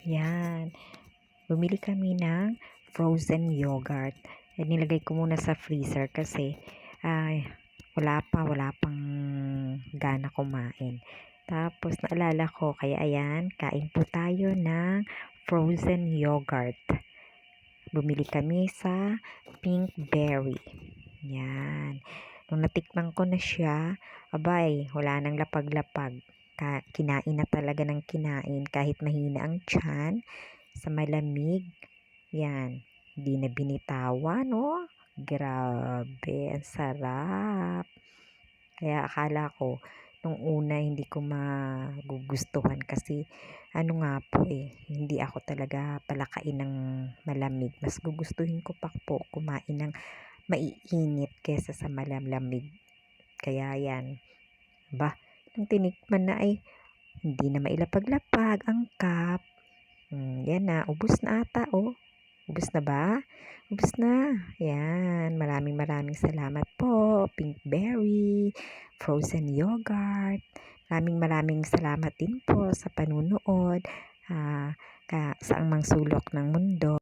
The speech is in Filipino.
Yan. Bumili kami ng frozen yogurt. Nilagay ko muna sa freezer kasi wala pang gana kumain. Tapos naalala ko, kaya ayan, kain po tayo ng frozen yogurt. Bumili kami sa Pinkberry. Yan. Nung natikman ko na siya, abay, wala nang lapag-lapag. Kinain na talaga ng kinain kahit mahina ang tiyan sa malamig. Yan. Hindi na binitawan, no? Grabe, ang sarap. Kaya akala ko, nung una hindi ko magugustuhan kasi nga po hindi ako talaga palakain ng malamig. Mas gugustuhin ko pa po kumain ng maiinit kesa sa malamig. Kaya yan. Nung tinikman na hindi na mailapag-lapag ang cup. Yan na, ubos na ata Ubos na ba? Ubos na. Yan, maraming salamat po, Pinkberry, frozen yogurt. Maraming salamat din po sa panunood sa mang sulok ng mundo.